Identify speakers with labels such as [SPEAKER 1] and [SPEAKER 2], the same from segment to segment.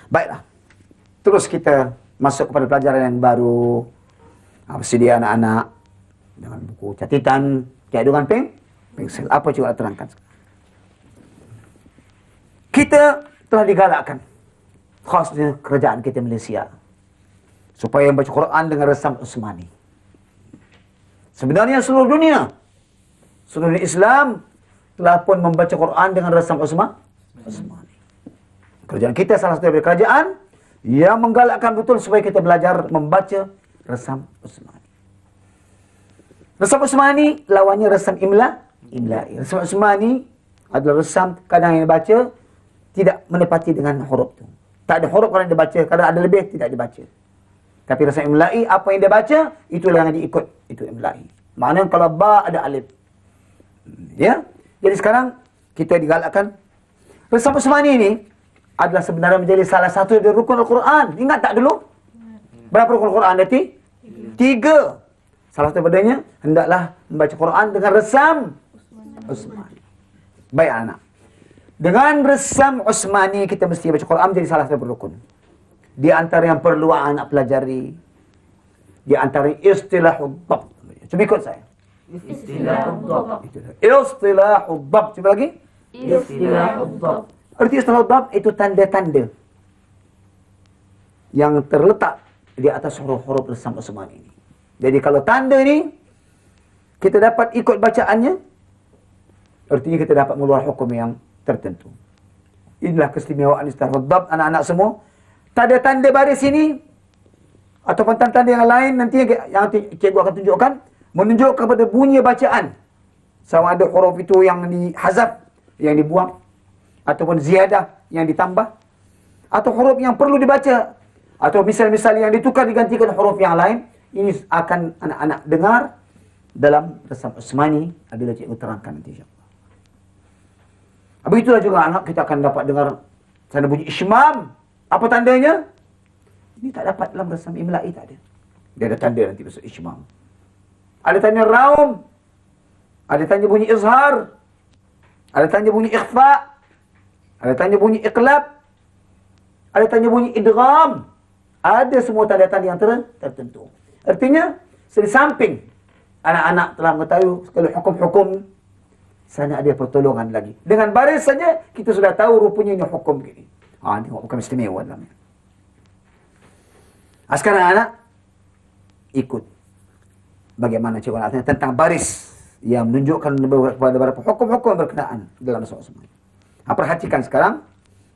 [SPEAKER 1] Baiklah. Terus kita masuk kepada pelajaran yang baru. Bersedia anak-anak dengan buku catatan, tiada dengan pensel. Apa coba terangkan? Kita telah digalakkan, khasnya kerajaan kita Malaysia, supaya membaca Quran dengan resam Utsmani. Sebenarnya seluruh dunia Islam telah pun membaca Quran dengan resam Utsmani. Kerajaan kita salah satu dari kerajaan yang menggalakkan betul supaya kita belajar membaca resam Utsmani. Resam Utsmani lawannya resam imla'i. Resam Utsmani adalah resam kadang yang dibaca tidak menepati dengan huruf tu. Tak ada huruf kalau dia baca, kadang ada lebih tidak dibaca. Tapi resam imla'i, apa yang dia baca, itulah yang diikut, itu imla'i. Maknanya kalau ba ada alif. Ya. Jadi sekarang kita digalakkan resam Utsmani ini adalah sebenarnya menjadi salah satu dari rukun Al-Quran. Ingat tak dulu? Berapa rukun Al-Quran nanti? 3. Salah satu padanya hendaklah membaca Quran dengan resam Utsmani. Baik anak. Dengan resam Utsmani kita mesti baca Quran menjadi salah satu rukun. Di antara yang perlu anak pelajari, di antara istilahul dhabt. Cuba ikut saya.
[SPEAKER 2] Istilahul dhabt.
[SPEAKER 1] Istilahul dhabt. Cuba lagi.
[SPEAKER 2] Istilahul dhabt.
[SPEAKER 1] Arti istilahul dhabt itu tanda-tanda yang terletak di atas huruf-huruf resam Utsmani ini. Jadi kalau tanda ni kita dapat ikut bacaannya, artinya kita dapat mengeluarkan hukum yang tertentu. Inilah keistimewaan istilahul dhabt anak-anak semua. Tanda-tanda baris ini ataupun tanda-tanda yang lain nanti yang cikgu akan tunjukkan menunjuk kepada bunyi bacaan. Sama ada huruf itu yang dihazaf, yang dibuang, ataupun ziyadah yang ditambah, atau huruf yang perlu dibaca, atau misal-misal yang ditukar digantikan huruf yang lain. Ini akan anak-anak dengar dalam resam Utsmani, adalah cikgu terangkan nanti insya-Allah. Begitulah juga anak kita akan dapat dengar tanda bunyi Ishmam. Apa tandanya? Ini tak dapat dalam resam imla'i, tak ada. Dia ada tanda nanti besok Ishmam. Ada tanda raum. Ada tanda bunyi izhar. Ada tanda bunyi ikhfa. Ada tanda bunyi iqlab. Ada tanda bunyi idgham. Ada semua tanda-tanda yang tertentu. Artinya, di samping anak-anak telah mengetahui sekali hukum-hukum, sana ada pertolongan lagi. Dengan baris saja, kita sudah tahu rupanya ini hukum gini. Tengok bukan istimewa dalamnya. Sekarang anak ikut bagaimana cikgu nak tentang baris yang menunjukkan kepada beberapa hukum-hukum berkenaan dalam surah Utsmani. Perhatikan sekarang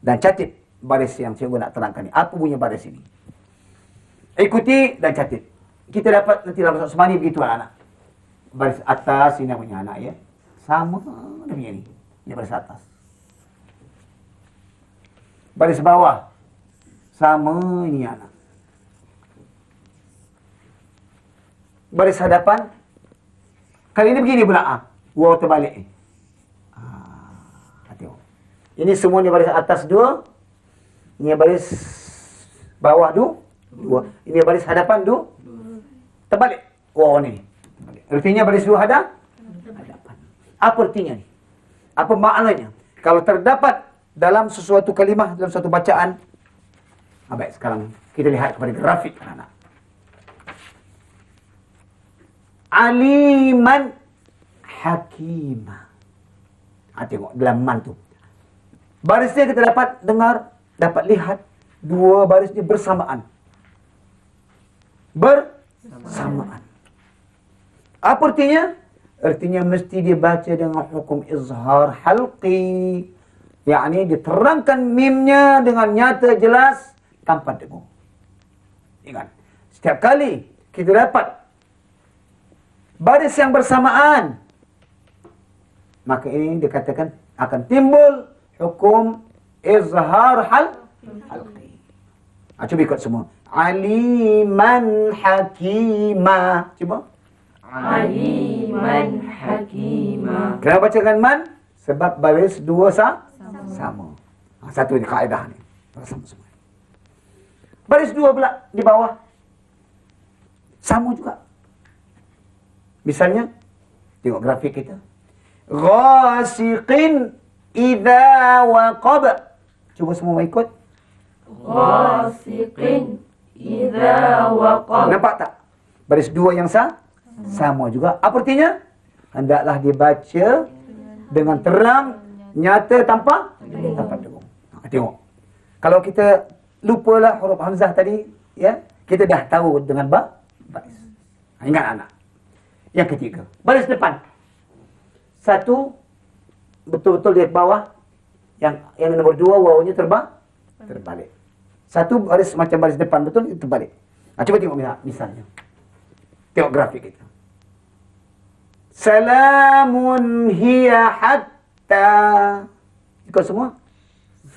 [SPEAKER 1] dan catat baris yang cikgu nak terangkan ini. Apa bunyi baris ini? Ikuti dan catat. Kita dapat nanti dalam surah Utsmani begitu anak. Baris atas ini namanya anak ya. Sama dengan ini. Ini baris atas. Baris bawah sama ini anak. Baris hadapan kali ini begini pula waw terbalik ni. Tengok. Ini semuanya baris atas 2. Ini baris bawah 2. Ini baris hadapan 2. Terbalik. Waw ni. Artinya baris 2 hadapan. Apa artinya ni? Apa maknanya? Kalau terdapat dalam sesuatu kalimah, dalam suatu bacaan. Baik, sekarang kita lihat kepada grafik anak. Aliman hakimah. Tengok dalam man tu. Barisnya kita dapat dengar, dapat lihat 2 baris ni bersamaan. Bersamaan. Apa artinya? Artinya mesti dibaca dengan hukum izhar halqi. Yakni diterangkan mimnya dengan nyata jelas tanpa dengung. Ingat, setiap kali kita dapat baris yang bersamaan, maka ini dikatakan akan timbul hukum izhar halqi. Cuba ikut semua. Aliman hakimah. Cuba.
[SPEAKER 2] Aliman hakimah.
[SPEAKER 1] Kenapa bacakan man? Sebab baris 2 sama. Satu ni kaedah ni. Sama semua. Baris 2 pula di bawah. Sama juga. Misalnya, tengok grafik kita. Ghasiqin idza waqab. Cuba semua ikut.
[SPEAKER 2] Ghasiqin idza waqab.
[SPEAKER 1] Nampak tak? Baris dua yang sama juga. Apa artinya? Hendaklah dibaca dengan terang, nyata, tanpa dengung. Tengok. Kalau kita lupalah huruf hamzah tadi, ya, kita dah tahu dengan baris. Ingat anak. Yang ketiga, baris depan. Satu betul-betul di bawah. Yang nombor dua wawunya terbalik. Satu baris macam baris depan betul itu terbalik. Coba tengok misalnya. Tengok grafik kita. Salamun hiya hatta. Ikut semua.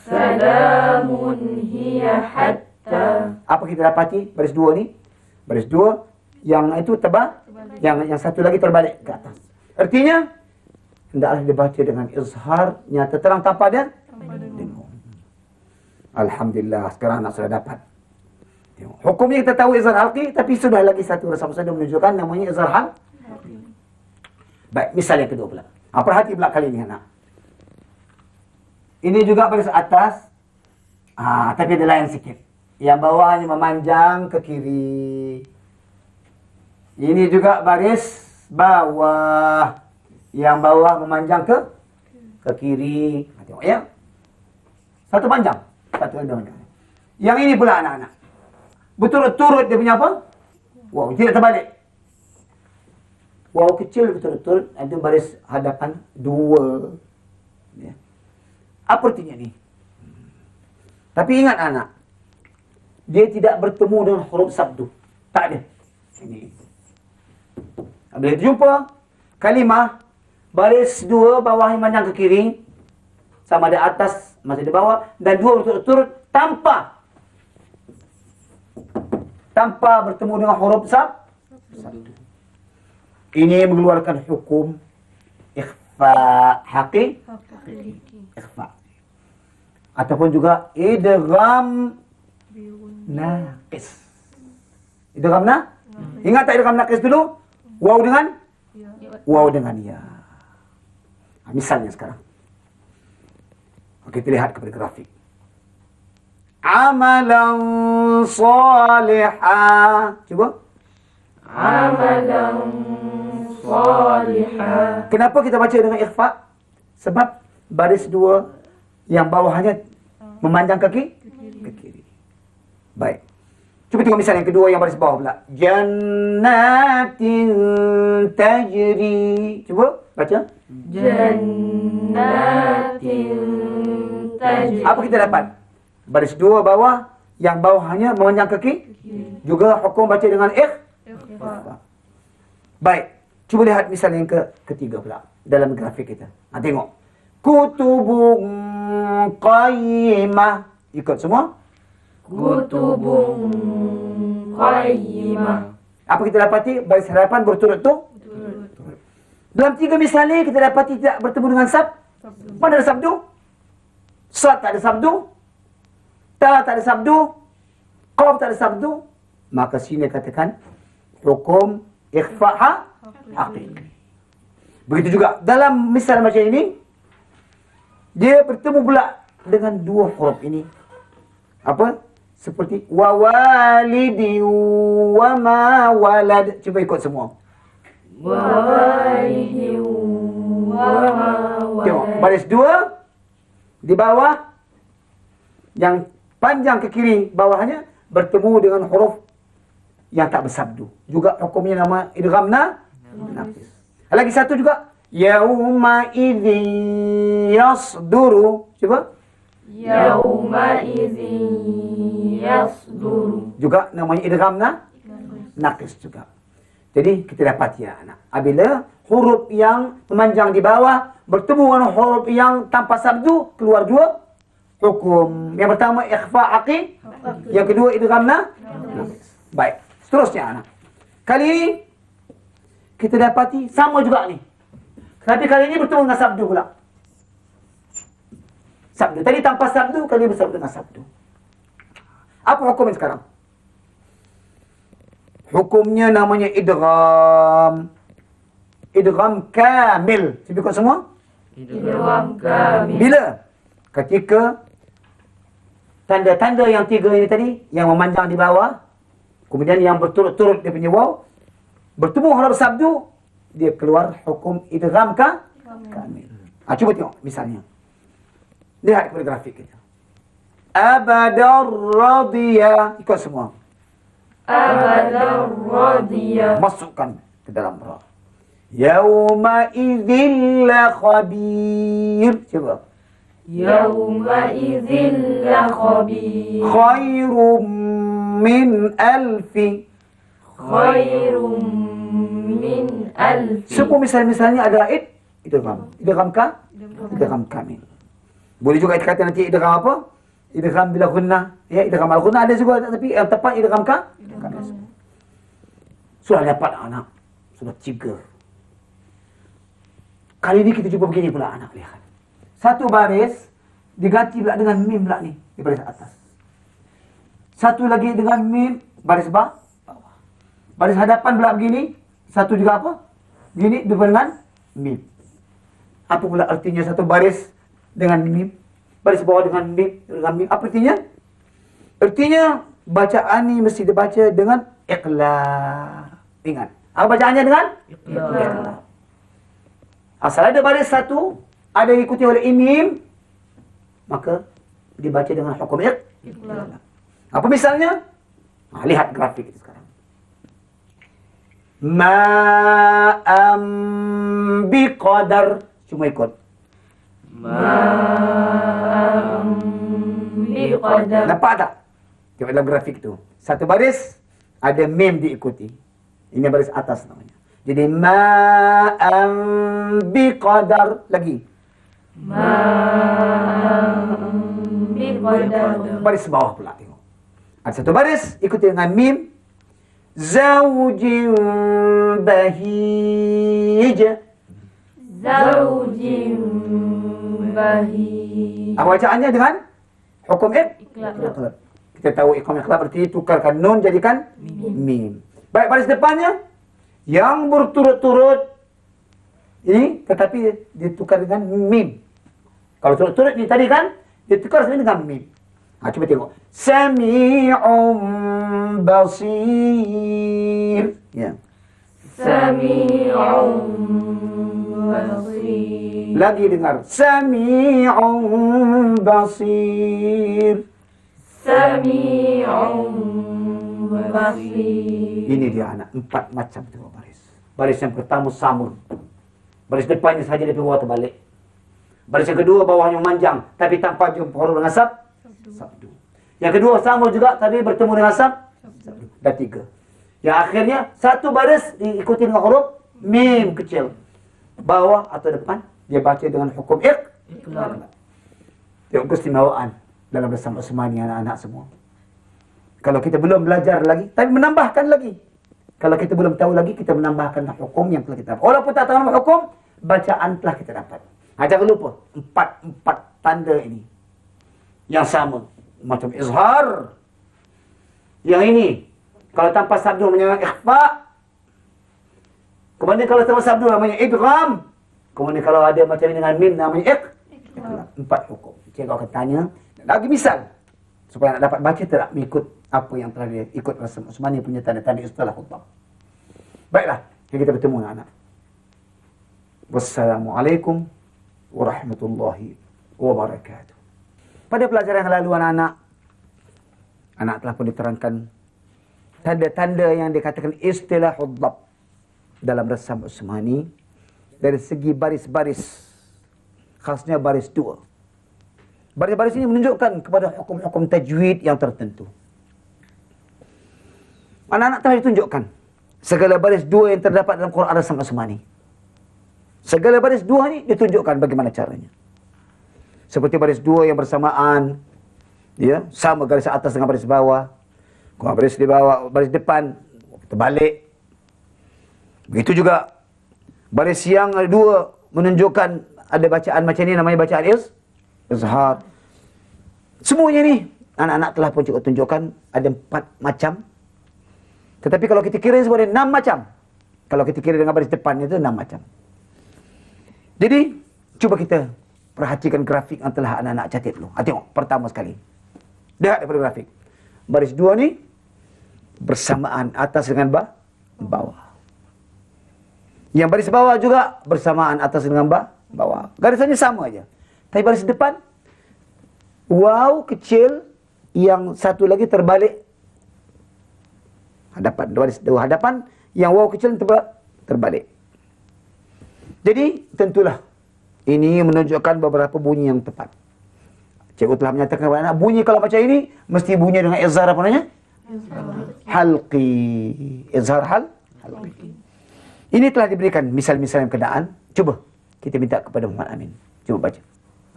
[SPEAKER 2] Salamun hiya hatta.
[SPEAKER 1] Apa kita dapati baris dua ni? Baris dua yang itu yang satu lagi terbalik ke atas. Artinya hendaklah dibaca dengan izhar, nyata terang tanpa dengung. Alhamdulillah, sekarang anak sudah dapat. Tengok. Hukumnya kita tahu izhar halqi, tapi sudah lagi satu rasam-rasam menunjukkan namanya izhar halqi. Baik, misal yang kedua pula. Perhati pula kali ini anak. Ini juga baris atas, tapi ada lain sikit. Yang bawahnya memanjang ke kiri. Ini juga baris bawah. Yang bawah memanjang ke kiri. Tengok ya. Satu panjang. Satu panjang. Yang ini pula anak-anak. Betul-betul dia punya apa? Wow, tidak terbalik. Wow kecil betul-betul. Ada baris hadapan dua. Ya. Apa artinya ni? Tapi ingat anak. Dia tidak bertemu dengan huruf sabdu. Tak ada. Ini. Bila kita jumpa kalimah baris dua bawahnya memanjang ke kiri, sama ada atas masih di bawah, dan dua berturut-turut tanpa bertemu dengan huruf sabdu. Ini mengeluarkan hukum ikhfa haqi, ikhfa, ataupun juga idgham naqis. Idgham ingat tak idgham naqis dulu? Waw dengan ya. Misalnya sekarang. Kita lihat kepada grafik. Amalan salihah. Cuba.
[SPEAKER 2] Amalan salihah.
[SPEAKER 1] Kenapa kita baca dengan ikhfa? Sebab baris dua yang bawahnya memanjang ke kiri. Baik. Cuba tengok misal yang kedua yang baris bawah pula. Jannatin tajri. Cuba baca.
[SPEAKER 2] Jannatin tajri.
[SPEAKER 1] Apa kita dapat? Baris dua bawah yang bawahnya memanjang ke kiri. Juga hukum baca dengan ikhfa. Baik. Cuba lihat misal yang ketiga pula dalam grafik kita. Tengok. Kutubun qayyimah. Ikut semua.
[SPEAKER 2] Kutubun qayyimah.
[SPEAKER 1] Apa kita dapati? Baris hadapan berturut-turut. Dalam tiga misalnya kita dapati tidak bertemu dengan mana ada sabdu? Sad tak ada sabdu. Ta tak ada sabdu. Qaf tak ada sabdu. Maka sini katakan hukum ikhfa haqiqi. Begitu juga dalam misal macam ini, dia bertemu pula dengan dua huruf ini. Apa? Seperti wa walidi wa ma walad. Cuba ikut semua.
[SPEAKER 2] Wa walidi wa ma walad.
[SPEAKER 1] Tengok, baris dua di bawah yang panjang ke kiri bawahnya bertemu dengan huruf yang tak bersabdu. Juga hukumnya nama idgham naqis. Lagi satu juga yauma idzin yasduru. Cuba.
[SPEAKER 2] Yauma idzin yasduru.
[SPEAKER 1] Juga namanya idgham naqis juga. Jadi kita dapat ya anak. Apabila huruf yang memanjang di bawah bertemu dengan huruf yang tanpa sabdu, keluar dua hukum. Yang pertama ikhfa haqiqi, yang kedua idgham naqis. Baik. Seterusnya anak. Kali ini kita dapati sama juga ni. Tapi kali ini bertemu dengan sabdu pula. Sabdu. Tadi tanpa sabdu, kali ini bersabdu dengan sabdu. Apa hukumnya sekarang? Hukumnya namanya idgham. Idgham kamil. Cuba ikut semua.
[SPEAKER 2] Idgham kamil.
[SPEAKER 1] Bila? Ketika tanda-tanda yang 3 ini tadi, yang memanjang di bawah, kemudian yang berturut-turut dia punya waw, bertemu huruf sabdu, dia keluar hukum idgham kamil. Cuba tengok misalnya. Lihat kepada grafik kita. Abadar radiyah. Ikut semua.
[SPEAKER 2] Abadar radiyah.
[SPEAKER 1] Masukkan ke dalam ra. Yawma idzil la khabir. Coba.
[SPEAKER 2] Yawma idzil la khabir.
[SPEAKER 1] Khairum min alfi.
[SPEAKER 2] Khairum min alfi.
[SPEAKER 1] Semua misalnya ada idgham. Idgham kamil. Boleh juga kita kata nanti idgham apa? Idgham bila gunnah. Ya, idgham al-gunnah ada juga, tapi yang tepat idgham kamil. Sudah dapat anak. Sudah 3. Kali ini kita cuba begini pula anak, lihat. Satu baris diganti pula dengan mim pula ni di baris atas. Satu lagi dengan mim baris bawah. Baris hadapan pula begini. Satu juga apa? Begini dengan mim. Apa pula artinya satu baris dengan mim? Baris bawah dengan mim. Apa artinya? Artinya bacaan ni mesti dibaca dengan iqlab. Ingat. Apa bacaannya dengan? Iqlab. Asal ada baris satu, ada diikuti oleh mim, maka dibaca dengan hukum iqlab. Apa misalnya? Lihat grafik itu sekarang. Ma'am biqadar. Cuma ikut.
[SPEAKER 2] Ma'am biqadar.
[SPEAKER 1] Nampak tak? Tengok dalam grafik tu. Satu baris, ada mim diikuti. Ini baris atas namanya. Jadi, ma'am biqadar. Lagi.
[SPEAKER 2] Ma'am biqadar.
[SPEAKER 1] Baris bawah pula tengok. Ada satu baris, ikuti dengan mim. Zawjin bahij.
[SPEAKER 2] Zawjin bahij.
[SPEAKER 1] Apa bacaannya dengan hukum
[SPEAKER 2] Iqlab.
[SPEAKER 1] Kita tahu hukum iqlab berarti tukarkan nun jadikan mim. Baik, baris depannya yang berturut-turut ini tetapi ditukar dengan mim. Kalau turut-turut ni tadi kan ditukar dengan mim. Cuba tengok. Sami'un basir. Ya.
[SPEAKER 2] Sami'un basir.
[SPEAKER 1] Lagi dengar. Sami'un basir.
[SPEAKER 2] Sami'un basir.
[SPEAKER 1] Ini dia anak. 4 macam tu baris. Baris yang pertama samur. Baris depannya saja dia bawah terbalik. Baris yang kedua bawahnya memanjang. Tapi tanpa jumpa huruf dengan sabdu. Yang kedua samur juga tapi bertemu dengan sabdu. Dan 3. Yang akhirnya satu baris diikuti dengan huruf mim kecil. Bawah atau depan dia baca dengan hukum iqlab. Tengok keistimewaan dalam bersama Utsmani anak-anak semua. Kalau kita belum belajar lagi, tapi menambahkan lagi. Kalau kita belum tahu lagi, kita menambahkan hukum yang telah kita dapat. Walaupun tak tahu hukum, bacaan telah kita dapat. Jangan lupa, 4 tanda ini. Yang sama. Macam izhar. Yang ini, kalau tanpa sabdu namanya ikhfa. Kemudian kalau tanpa sabdu namanya idgham. Kemudian kalau ada macam ini dengan mim namanya iqlab. 4 hukum. Cikgu akan tanya, lagi misal. Supaya nak dapat baca tidak mengikut apa yang telah dia ikut Rasul Utsmani punya tanda-tanda istilah khutbah. Baiklah, kita bertemu anak-anak. Wassalamualaikum warahmatullahi wabarakatuh. Pada pelajaran yang lalu anak-anak, anak telah pun diterangkan tanda-tanda yang dikatakan istilah khutbah dalam Rasam Utsmani dari segi baris-baris, khasnya baris 2. Baris-baris ini menunjukkan kepada hukum-hukum tajwid yang tertentu. Anak-anak telah ditunjukkan segala baris 2 yang terdapat dalam Quran Rasam Utsmani. Segala baris 2 ini ditunjukkan bagaimana caranya. Seperti baris 2 yang bersamaan, ya, sama garis atas dengan baris bawah. Kalau baris di bawah, baris depan terbalik. Begitu juga baris yang 2 menunjukkan ada bacaan macam ini namanya bacaan izhar. Semuanya ni anak-anak telah pun cukup tunjukkan ada 4 macam. Tetapi kalau kita kira sebenarnya 6 macam. Kalau kita kira dengan baris depan itu 6 macam. Jadi cuba kita perhatikan grafik yang telah anak-anak catat dulu. Tengok pertama sekali. Lihat daripada grafik. Baris 2 ni bersamaan atas dengan bawah. Yang baris bawah juga bersamaan atas dengan bawah. Garisannya sama aja. Tapi baris depan, waw kecil, yang satu lagi terbalik. Hadapan, baris dua hadapan, yang waw kecil terbalik. Jadi, tentulah, ini menunjukkan beberapa bunyi yang tepat. Cikgu telah menyatakan kepada anak, bunyi kalau macam ini, mesti bunyi dengan izhar apa namanya? Halqi. Izhar halqi. Ini telah diberikan misal-misal yang berkenaan. Cuba kita minta kepada Muhammad Amin. Cuba baca.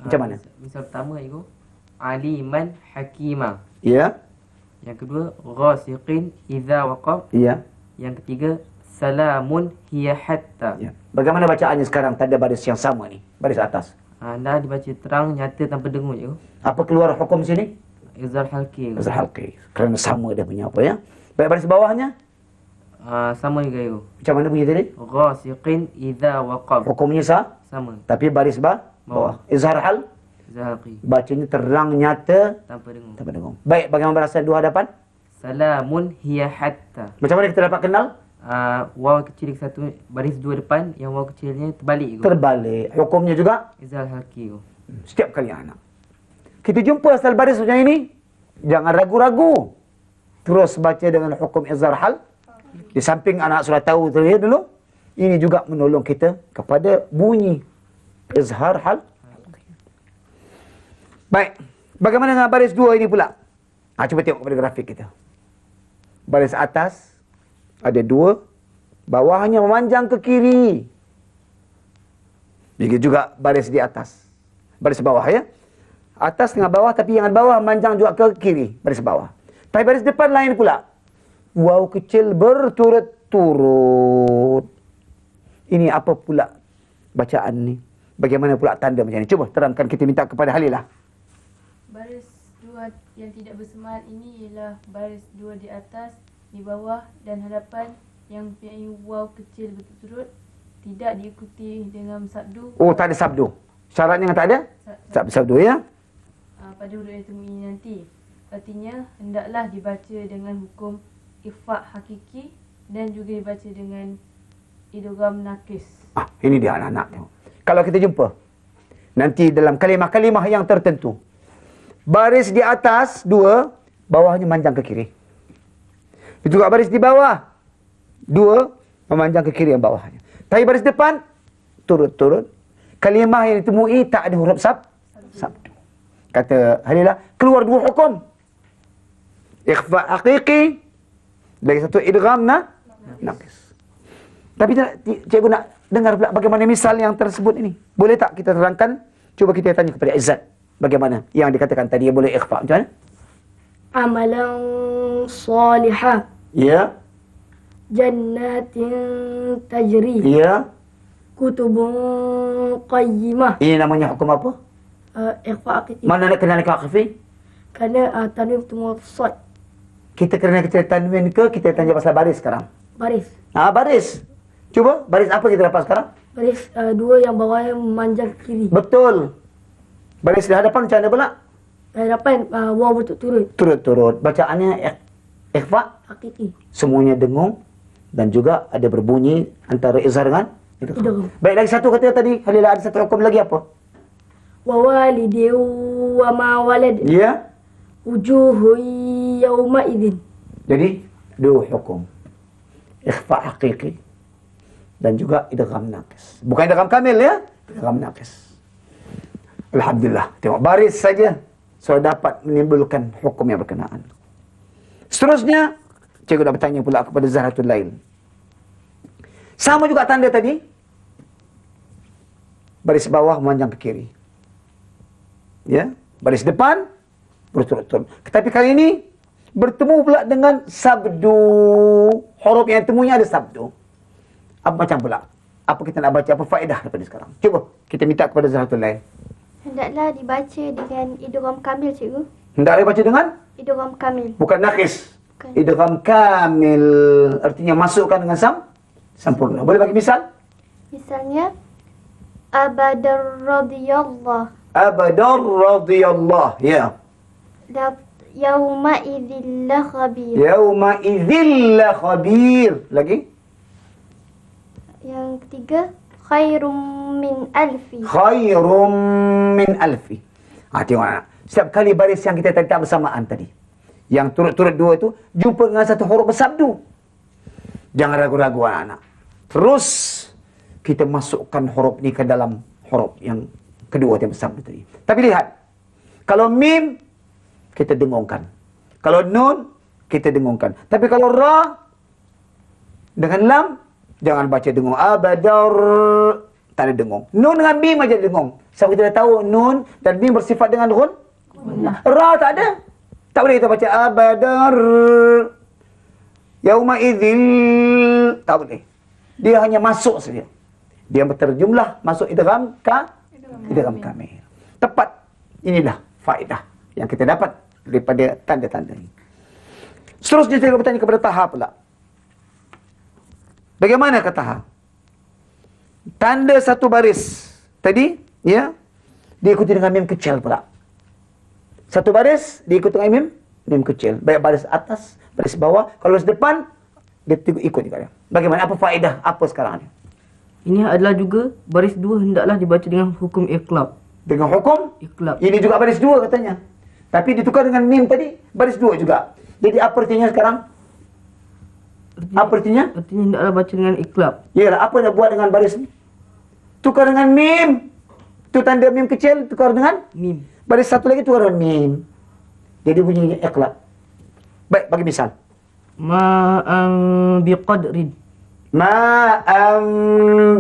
[SPEAKER 1] Macam mana?
[SPEAKER 3] Misal pertama itu aliman hakima.
[SPEAKER 1] Ya.
[SPEAKER 3] Yang kedua ghasiqin idza waqab.
[SPEAKER 1] Ya.
[SPEAKER 3] Yang ketiga salamun hiya hatta.
[SPEAKER 1] Ya. Bagaimana bacaannya sekarang tanda baris yang sama ni? Baris atas.
[SPEAKER 3] Anda dibaca terang nyata tanpa dengung je.
[SPEAKER 1] Apa keluar hukum sini?
[SPEAKER 3] Izhar halqi.
[SPEAKER 1] Izhar halqi. Kerana sama dia punya apa ya? Baik, baris bawahnya?
[SPEAKER 3] Sama juga itu.
[SPEAKER 1] Macam mana bunyi tadi?
[SPEAKER 3] Ghasiqin idza waqab.
[SPEAKER 1] Hukumnya
[SPEAKER 3] Sama.
[SPEAKER 1] tapi baris bawah. Izhar
[SPEAKER 3] Izhar halqi.
[SPEAKER 1] bacanya terang nyata
[SPEAKER 3] Tanpa dengung.
[SPEAKER 1] tanpa dengung. Baik, bagaimana barasan dua hadapan?
[SPEAKER 3] Salamun hiya hatta.
[SPEAKER 1] Macam mana kita dapat kenal?
[SPEAKER 3] Waw kecil satu baris dua depan, yang waw kecilnya terbalik itu.
[SPEAKER 1] Terbalik. Hukumnya juga
[SPEAKER 3] Izhar halqi itu.
[SPEAKER 1] setiap kali anak kita jumpa asal baris macam ini, jangan ragu-ragu. Terus baca dengan hukum izhar hal. Di samping anak sudah tahu terlihat dulu, ini juga menolong kita kepada bunyi izhar hal. Baik, bagaimana dengan baris 2 ini pula? Cuba tengok kepada grafik kita. Baris atas ada 2, bawahnya memanjang ke kiri. Begitu juga baris di atas. Baris bawah ya. Atas dengan bawah, tapi yang bawah memanjang juga ke kiri, baris bawah. Tapi baris depan lain pula. Waw kecil berturut-turut. Ini apa pula bacaan ni? Bagaimana pula tanda macam ni? Cuba terangkan, kita minta kepada Halilah.
[SPEAKER 2] Baris 2 yang tidak bersamaan ini ialah baris 2 di atas, di bawah dan hadapan yang mempunyai waw kecil berturut-turut, tidak diikuti dengan sabdu.
[SPEAKER 1] Oh, tak ada sabdu. Syaratnya tak ada? Sabdu ya.
[SPEAKER 2] Pada huruf yang temui nanti. Artinya, hendaklah dibaca dengan hukum ikhfa' hakiki dan juga dibaca dengan idgham nakis.
[SPEAKER 1] Ini dia anak-anak tengok. Kalau kita jumpa nanti dalam kalimah-kalimah yang tertentu, baris di atas 2, bawahnya manjang ke kiri. Itu juga baris di bawah 2, memanjang ke kiri yang bawahnya. Tapi baris depan turut-turut. Kalimah yang ditemui tak ada huruf sabdu. Kata Halilah, keluar 2 hukum. Ikhfa' haqiqi, lagi satu idgham naqis. Tapi cikgu nak dengar pula bagaimana misal yang tersebut ini. Boleh tak kita terangkan? Cuba kita tanya kepada Izzat. Bagaimana yang dikatakan tadi yang boleh ikhfa'? Macam mana?
[SPEAKER 4] Amalan salihah.
[SPEAKER 1] Ya.
[SPEAKER 4] Jannatin tajri.
[SPEAKER 1] Ya.
[SPEAKER 4] Kutubun qayyimah.
[SPEAKER 1] Ini namanya hukum apa?
[SPEAKER 4] Ikhfa' hakiki.
[SPEAKER 1] Mana nak kenal kafifi?
[SPEAKER 4] Kerana tanwin bertemu sad.
[SPEAKER 1] Kita kena kita tanwin ke kita tanya pasal baris sekarang?
[SPEAKER 4] Baris.
[SPEAKER 1] Baris. Cuba, baris apa kita dapat sekarang?
[SPEAKER 4] Baris 2 yang bawahnya memanjang ke kiri.
[SPEAKER 1] Betul. Baris di hadapan macam mana pula?
[SPEAKER 4] Hadapan waw berturut-turut.
[SPEAKER 1] Turut-turut. Bacaannya ikhfa'.
[SPEAKER 4] Hakiki.
[SPEAKER 1] Semuanya dengung dan juga ada berbunyi antara izhar dengan idgham. Baik, lagi satu kata tadi, Halilah ada satu hukum lagi apa?
[SPEAKER 4] Wa walidin wa ma walad.
[SPEAKER 1] Ya.
[SPEAKER 4] Wujuhu yawma idzin.
[SPEAKER 1] Jadi, 2 hukum. Ikhfa' haqiqi dan juga idgham naqis. Bukan idgham kamil ya, idgham naqis. Alhamdulillah. Tengok baris saja sudah dapat menimbulkan hukum yang berkenaan. Seterusnya, cikgu dah bertanya pula kepada Zahratul Lail. Sama juga tanda tadi. Baris bawah memanjang ke kiri. Ya, baris depan berturut-turut. Tetapi kali ini bertemu pula dengan sabdu. Huruf yang temunya ada sabdu. Apa macam pula? Apa kita nak baca? Apa faedah daripada sekarang? Cuba kita minta kepada Zahratul Lail.
[SPEAKER 5] Hendaklah dibaca dengan idgham kamil, cikgu.
[SPEAKER 1] Hendaklah dibaca dengan
[SPEAKER 5] Idgham kamil.
[SPEAKER 1] bukan naqis.
[SPEAKER 5] Bukan.
[SPEAKER 1] Idgham kamil artinya masukkan dengan sempurna. Boleh bagi misal?
[SPEAKER 5] Misalnya Abadar radhiyallah.
[SPEAKER 1] Abadar radhiyallah. Ya.
[SPEAKER 5] yauma idzil la khabir.
[SPEAKER 1] Yauma idzil la khabir. Lagi?
[SPEAKER 5] Yang ketiga, khairum min alfi.
[SPEAKER 1] Khairum min alfi. Tengok anak. Setiap kali baris yang kita tak bersamaan tadi, yang turut-turut dua itu, jumpa dengan satu huruf bersabdu. Jangan ragu-ragu anak-anak. Terus kita masukkan huruf ni ke dalam huruf yang kedua yang bersabdu tadi. Tapi lihat, kalau mim, kita dengungkan. Kalau nun, kita dengungkan. Tapi kalau ra, dengan lam, jangan baca dengung. Abadar, tak ada dengung. Nun dengan mim aja dengung. Sebab kita dah tahu nun dan mim bersifat dengan gun. Ra tak ada. Tak boleh kita baca abadar. Yauma idzil. Tak boleh. Dia hanya masuk saja. Dia berterjumlah masuk idgham idgham kamil. Tepat. Inilah faedah yang kita dapat daripada tanda-tanda ini. Seterusnya saya bertanya kepada Taha pula. Bagaimana kata Taha? Tanda satu baris tadi, ya, diikuti dengan mim kecil pula. Satu baris diikuti dengan mim kecil. Baik baris atas, baris bawah. Kalau baris depan, dia ikut juga. Bagaimana? Apa faedah? Apa sekarang ni?
[SPEAKER 3] Ini adalah juga baris 2 hendaklah dibaca dengan hukum iqlab.
[SPEAKER 1] Dengan hukum?
[SPEAKER 3] Iqlab.
[SPEAKER 1] Ini juga baris 2 katanya. Tapi ditukar dengan mim tadi, baris 2 juga. Jadi apa artinya sekarang? Apa artinya?
[SPEAKER 3] Artinya hendaklah baca dengan iqlab.
[SPEAKER 1] Yalah, apa nak buat dengan baris ni? Tukar dengan mim. Tu tanda mim kecil, tukar dengan
[SPEAKER 3] Mim.
[SPEAKER 1] baris satu lagi tukar dengan mim. Jadi bunyinya iqlab. Baik, bagi misal.
[SPEAKER 3] Ma'an biqadrin.
[SPEAKER 1] Ma'am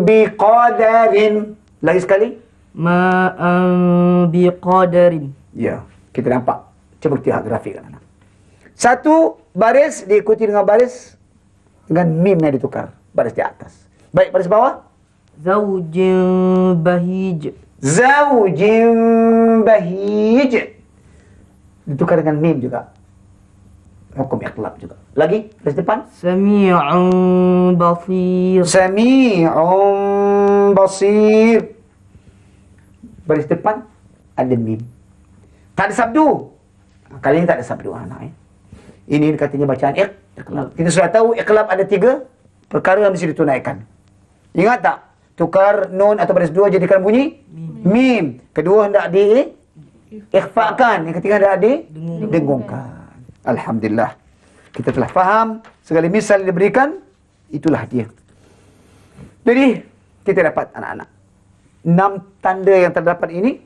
[SPEAKER 1] biqadarin. Lagi sekali.
[SPEAKER 3] Ma'an biqadarin.
[SPEAKER 1] Ya, kita nampak. Cuba kita lihat grafik kan. Satu baris diikuti dengan baris dengan mim yang ditukar. Baris di atas. Baik, baris bawah.
[SPEAKER 3] Zawjin bahij.
[SPEAKER 1] Zawjin bahij. Ditukar dengan mim juga. Hukum iqlab juga. Lagi, baris depan.
[SPEAKER 3] Sami'un basir.
[SPEAKER 1] Sami'un basir. Baris depan ada mim. Tak ada sabdu. Kali ini tak ada sabdu anak. Ini katanya bacaan iqlab. Kita sudah tahu iqlab ada 3 perkara yang mesti ditunaikan. Ingat tak? Tukar nun atau baris 2 jadikan bunyi mim. Kedua hendak di ikhfakan. Yang ketiga hendak di dengungkan. Alhamdulillah. Kita telah faham segala misal yang diberikan, itulah dia. Jadi kita dapat anak-anak 6 tanda yang terdapat ini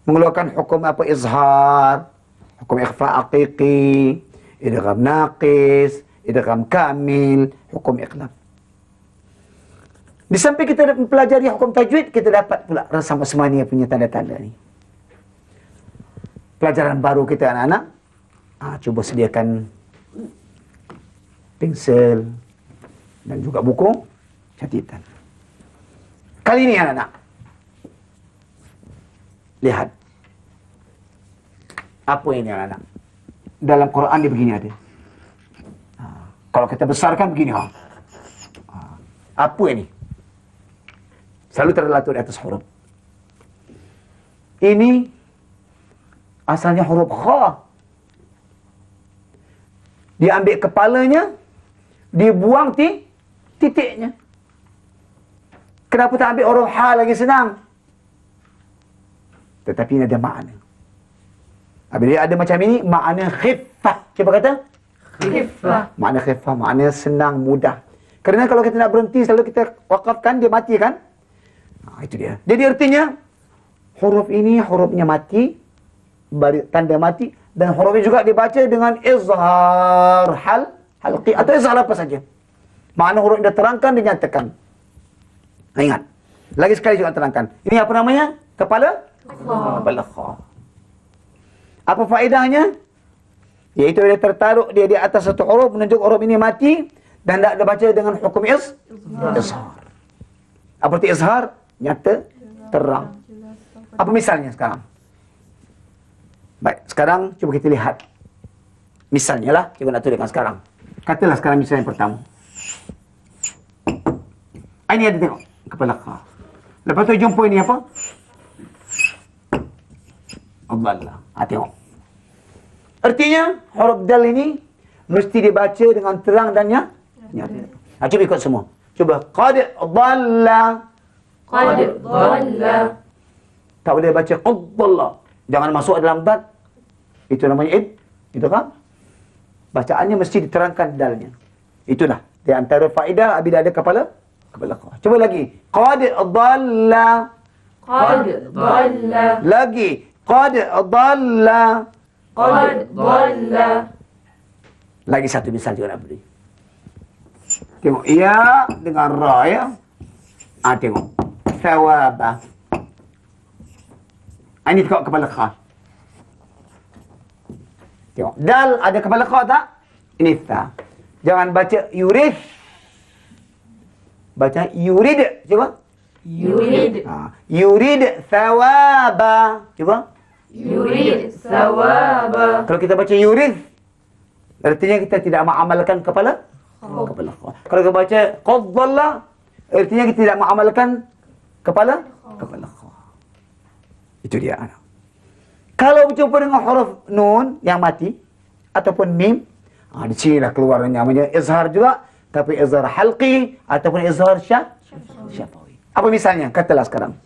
[SPEAKER 1] mengeluarkan hukum apa? Izhar, hukum ikhfa haqiqi, idgham naqis, idgham kamil, hukum iqlab. Di samping kita mempelajari hukum tajwid, kita dapat pula rasam asmani punya tanda-tanda ni. Pelajaran baru kita anak-anak, cuba sediakan pensel dan juga buku catatan. Kali ini anak-anak, lihat. Apa ini anak-anak? Dalam Quran dia begini ada. Kalau kita besarkan begini. Apa ini? Selalu terletak di atas huruf. Ini asalnya huruf kha. Dia ambil kepalanya, dibuang titiknya. Kenapa tak ambil huruf ha lagi senang? Tetapi ini ada makna. Bila ada macam ini, makna khiffah. Cuba kata? Khiffah. Makna khiffah, makna senang, mudah. Kerana kalau kita nak berhenti, selalu kita wakafkan, dia mati kan? Itu dia. Jadi artinya, huruf ini hurufnya mati, tanda mati, dan hurufnya juga dibaca dengan izhar halqi, atau izhar apa saja. Makna huruf yang diterangkan, dinyatakan. Ingat. Lagi sekali juga terangkan. Ini apa namanya? Kepala? Kepala kha. Apa faedahnya? Iaitu dia tertaruh dia di atas satu huruf, menunjuk huruf ini mati, dan tidak dibaca dengan hukum izhar. Apa arti izhar? Nyata, terang. Apa misalnya sekarang? Baik, sekarang cuba kita lihat. Misalnya lah, cikgu nak tuliskan sekarang. Katalah sekarang misal yang pertama. Ini ada tengok, kepala kha. Lepas tu jumpa ini apa? Allah. Tengok. Artinya, huruf dal ini mesti dibaca dengan terang dan nyata. Cuba ikut semua. Cuba. Qad dhalla.
[SPEAKER 2] Qad dhalla.
[SPEAKER 1] Tak boleh baca qad dhalla. Jangan masuk dalam dal. Itu namanya id. Itu kan? Bacaannya mesti diterangkan dalnya. Itulah. Di antara faedah bila ada kepala kha. Cuba lagi. Qad dhalla.
[SPEAKER 2] Qad dhalla.
[SPEAKER 1] Lagi. Qad dhalla.
[SPEAKER 2] Qad dhalla.
[SPEAKER 1] Lagi satu misal juga nak beri. Tengok. Ya dengan ra ya. Tengok. Thawaba. Ini tengok kepala kha. Tengok. Dal ada kepala kha tak? Ini tha. Jangan baca yurid. Baca yurid. Cuba.
[SPEAKER 2] Yurid.
[SPEAKER 1] Yurid thawaba. Cuba.
[SPEAKER 2] Yurid thawaba.
[SPEAKER 1] Kalau kita baca yurid, artinya kita tidak mengamalkan kepala kha. Kalau kita baca qad dhalla, artinya kita tidak mengamalkan kepala kha. Itu dia anak. Kalau berjumpa dengan huruf nun yang mati ataupun mim, di sini lah keluar namanya izhar juga, tapi izhar halqi ataupun izhar syafawi. Apa misalnya? Katalah sekarang.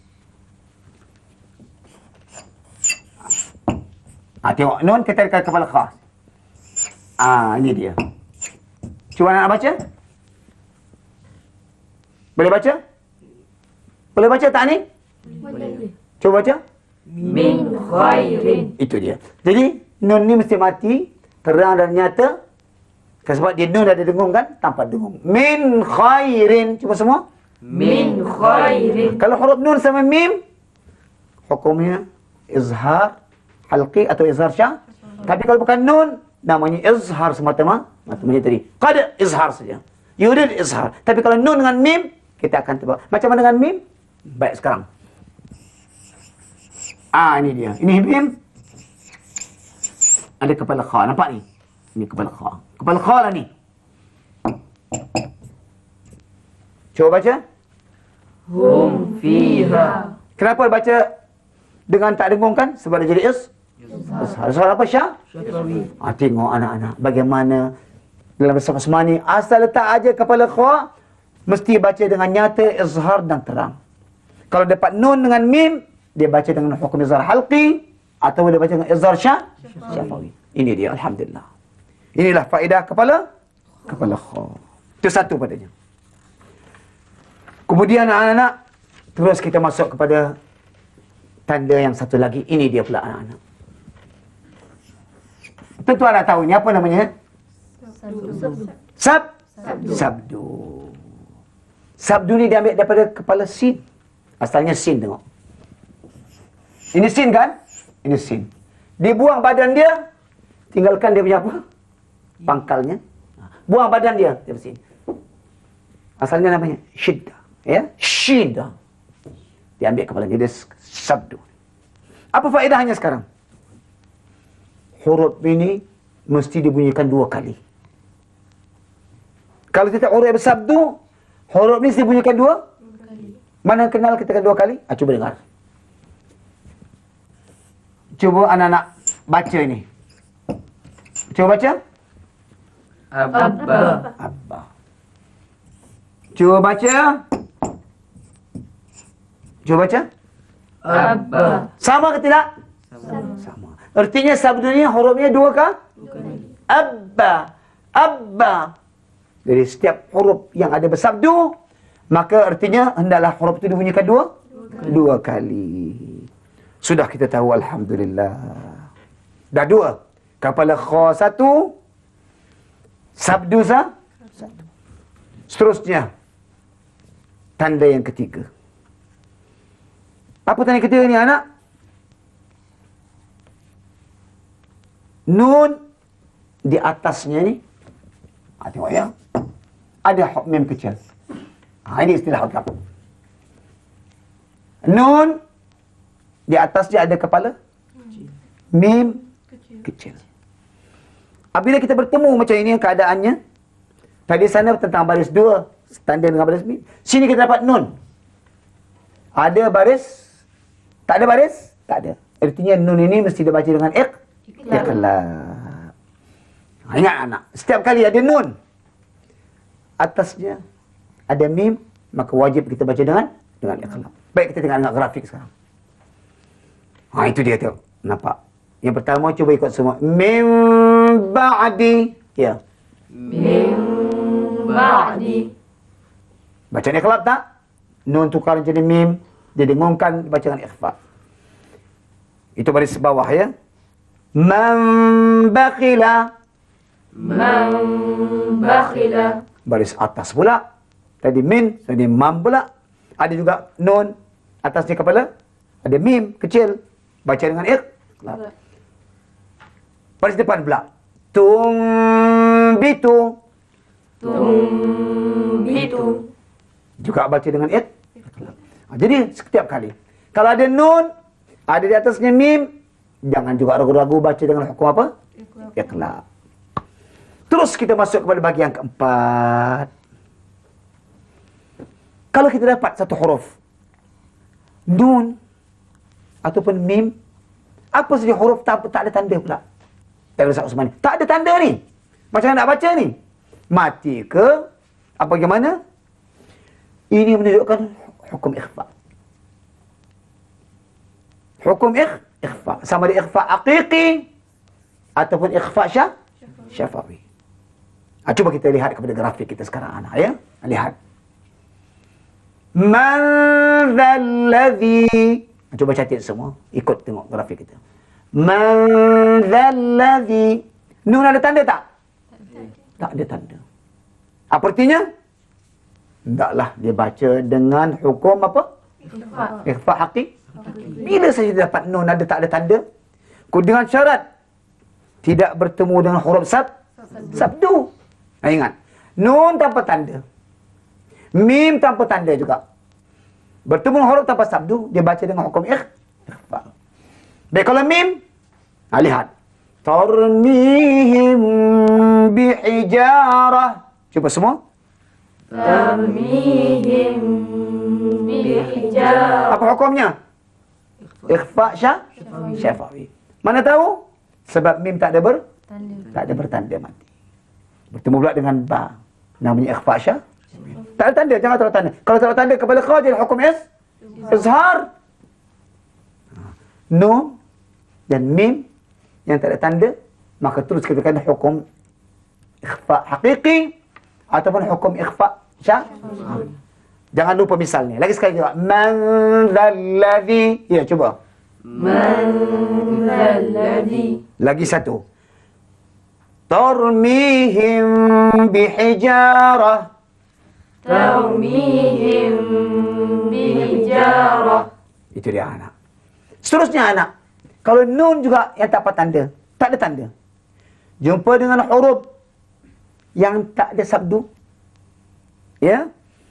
[SPEAKER 1] Tengok nun kita dekat kepala kha. Ini dia. Cuba nak baca? Boleh baca? Boleh baca tak ni?
[SPEAKER 4] Boleh.
[SPEAKER 1] Cuba baca.
[SPEAKER 2] Min khairin.
[SPEAKER 1] Itu dia. Jadi nun ni mesti mati, terang dan nyata. Sebab dia nun ada dengung kan? Tanpa dengung. Min khairin. Cuba semua.
[SPEAKER 2] Min khairin.
[SPEAKER 1] Kalau huruf nun sama mim, hukumnya izhar halqi atau izhar syah. Tapi kalau bukan nun, namanya izhar semata-mata. Macam tadi. Qad izhar saja. Yurid izhar. Tapi kalau nun dengan mim, kita akan tebak. Macam mana dengan mim? Baik sekarang. Ini dia. Ini mim. Ada kepala kha. Nampak ni? Ini kepala kha. Kepala kha lah ni. Cuba baca.
[SPEAKER 2] Hum fiha.
[SPEAKER 1] Kenapa baca dengan tak dengung kan? Sebab dia jadi izhar. Soal apa Syah? Tengok anak-anak. Bagaimana dalam bahasa Osmani. Asal letak aja kepala kha, mesti baca dengan nyata, izhar dan terang. Kalau dapat nun dengan mim, dia baca dengan hukum izhar halqi atau dia baca dengan izhar syafawi. Ini dia, alhamdulillah. Inilah faedah kepala kha. Itu satu padanya. Kemudian anak-anak, terus kita masuk kepada tanda yang satu lagi. Ini dia pula anak-anak. Tentu anda tahu ini apa namanya? Sabdu. Sabdu ni diambil daripada kepala sin. Asalnya sin, tengok. Ini sin kan? Ini sin. Dibuang badan dia, tinggalkan dia punya apa? Pangkalnya. Buang badan dia dari sini. Asalnya namanya syiddah. Ya? Syiddah. Diambil kepala dia, sabdu. Apa faedahnya sekarang? Huruf ini mesti dibunyikan 2 kali. Kalau kita huruf bersabdu, huruf ini mesti dibunyikan 2 kali. Mana kenal kita kan 2 kali? Cuba dengar. Cuba anak-anak baca ini. Cuba baca. Abba. Cuba baca. Cuba baca.
[SPEAKER 2] Abba.
[SPEAKER 1] Sama ke tidak? Sama. Artinya sabdu ni hurufnya 2 kali? Abba. Jadi setiap huruf yang ada bersabdu, maka artinya hendaklah huruf itu dibunyikan 2 kali. Sudah kita tahu, alhamdulillah. Dah 2. Kepala kha 1, sabdu 1. Seterusnya, tanda yang ketiga. Apa tanda ketiga ni anak? Nun di atasnya ni. Tengok ya. Ada mim kecil. Ini istilah hukam. Nun di atasnya ada kepala mim kecil. Apabila kita bertemu macam ini keadaannya, tadi sana tentang baris 2, standard dengan baris mim. Sini kita dapat nun. Ada baris? Tak ada baris? Tak ada. Artinya nun ini mesti dibaca dengan ikhlas. Ingat anak, setiap kali ada nun, atasnya ada mim, maka wajib kita baca dengan ikhfa. Baik, kita tengok grafik sekarang. Itu dia tu. Nampak? Yang pertama, cuba ikut semua. Min ba'di. Ya.
[SPEAKER 2] Min ba'di.
[SPEAKER 1] Bacaan ikhlas tak? Nun tukar jadi mim. Dia dengungkan, baca dengan ikhfa. Itu baris bawah ya. Man bakhila.
[SPEAKER 2] Man bakhila.
[SPEAKER 1] Baris atas pula. Tadi min, tadi mam pula. Ada juga nun atasnya kepala. Ada mim kecil. Baca dengan ikhlas. Baris depan pula. Tumbitu.
[SPEAKER 2] Tumbitu.
[SPEAKER 1] Juga baca dengan ikhlas. Jadi setiap kali. Kalau ada nun, ada di atasnya mim, jangan juga ragu-ragu baca dengan hukum apa? Ikhlas. Terus kita masuk kepada bahagian keempat. Kalau kita dapat satu huruf, nun, ataupun mim, apa saja huruf tak ada tanda pula. Tak ada tanda ni. Macam mana nak baca ni? Mati ke? Apa bagaimana? Ini menunjukkan hukum ikhfa. Hukum ikhfa. Sama ada ikhfa haqiqi ataupun ikhfa syafawi. Cuba kita lihat kepada grafik kita sekarang anak ya. Lihat. Man dzalladzi. Cuba catat semua. Ikut tengok grafik kita. Man dzalladzi. Nun ada tanda tak? Tak ada tanda. Apa artinya? Hendaklah dia baca dengan hukum apa? Ikhfa haqiqi. Bila saja dia dapat nun ada tak ada tanda, dengan syarat tidak bertemu dengan huruf sabdu. Ingat, nun tanpa tanda, mim tanpa tanda juga. Bertemu dengan huruf tanpa sabdu, dia baca dengan hukum ikhfa. Baik, kalau mim, lihat. Tarmihim bihijarah. Cuba semua.
[SPEAKER 2] Tarmihim bihijarah.
[SPEAKER 1] Apa hukumnya? Ikhfa syafawi. Mana tahu? Sebab mim tak ada bertanda mati. Bertemu pula dengan ba. Namanya ikhfa syafawi. Tak ada tanda, jangan taruh tanda. Kalau taruh tanda kepala kau jadi hukum izhar. Nun dan mim yang tak ada tanda, maka terus kita kata hukum ikhfa haqiqi ataupun hukum ikhfa syafawi. Jangan lupa misalnya. Lagi sekali juga. Man dzalladzi. Ya, cuba.
[SPEAKER 2] Man dzalladzi.
[SPEAKER 1] Lagi satu. Tarmihim bihijarah.
[SPEAKER 2] Tarmihim bihijarah.
[SPEAKER 1] Itu dia anak. Seterusnya anak. Kalau nun juga yang tak apa tanda. Tak ada tanda. Jumpa dengan huruf yang tak ada sabdu. Ya.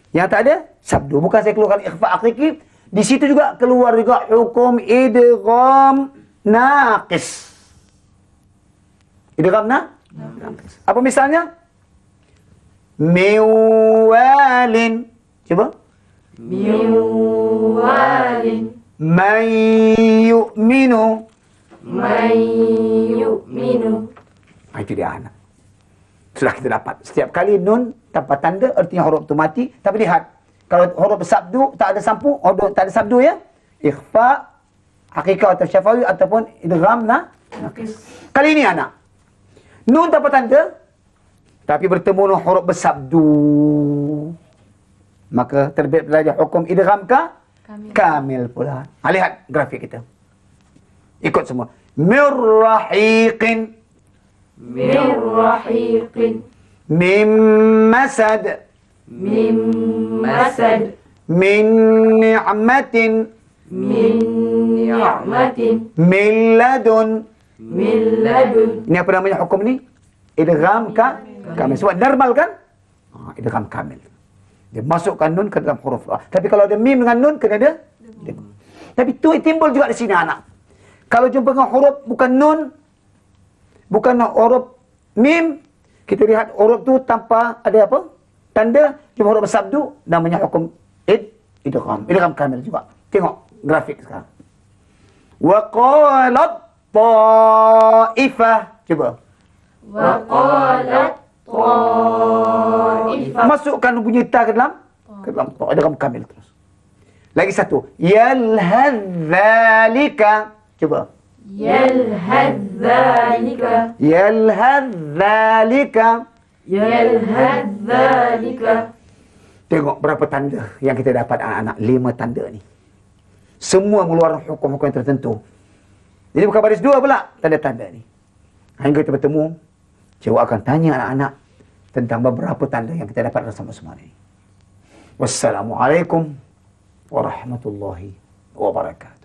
[SPEAKER 1] Yang tak ada sabdu. Bukan saya keluarkan ikhfa haqiqi. Di situ juga keluar juga hukum idgham naqis. Idgham naqis. Apa misalnya? Miwalin. Coba.
[SPEAKER 2] Miwalin.
[SPEAKER 1] Man yu'minu.
[SPEAKER 2] Man yu'minu.
[SPEAKER 1] Itu dia anak. Sudah kita dapat. Setiap kali nun tanpa tanda, artinya huruf itu mati. Tapi lihat, kalau huruf sabdu, tak ada sampu, tak ada sabdu ya. Ikhfa, haqiqah atau syafawi, ataupun idgham naqis. Kali ini anak. Nun tanpa tanda, tapi bertemu dengan huruf bersabdu. Maka terbit belajar hukum idgham kamil pula. Lihat grafik kita. Ikut semua. Mirrahiqin.
[SPEAKER 2] Mirrahiqin.
[SPEAKER 1] Mim masad.
[SPEAKER 2] Mim masad.
[SPEAKER 1] Min ni'matin.
[SPEAKER 2] Min ni'matin.
[SPEAKER 1] Min ladun.
[SPEAKER 2] Min ladun.
[SPEAKER 1] Ini apa namanya hukum ni? Idgham kamil. Sebab normal kan? Idgham kamil. Dia masukkan nun ke dalam huruf. Tapi kalau ada mim dengan nun, kena ada. Tapi tu timbul juga di sini anak. Kalau jumpa dengan huruf bukan nun, bukan huruf mim, kita lihat huruf tu tanpa ada apa? Tanda, cuma huruf sabdu, namanya hukum idgham. Idgham kamil juga. Tengok grafik sekarang. Wa qalat ta'ifah. Cuba.
[SPEAKER 2] وقالت طائفة.
[SPEAKER 1] Masukkan bunyi ta ke dalam ta. Idgham kamil terus. Lagi satu. Yalhadzalika. Cuba.
[SPEAKER 2] يلهذ
[SPEAKER 1] Yalhadzalika. Tengok berapa tanda yang kita dapat anak-anak. 5 tanda ni. Semua mengeluarkan hukum-hukum yang tertentu. Jadi bukan baris 2 pula tanda-tanda ni. Hingga kita bertemu, cikgu akan tanya anak-anak tentang beberapa tanda yang kita dapat bersama-sama ini. Wassalamualaikum warahmatullahi wabarakatuh.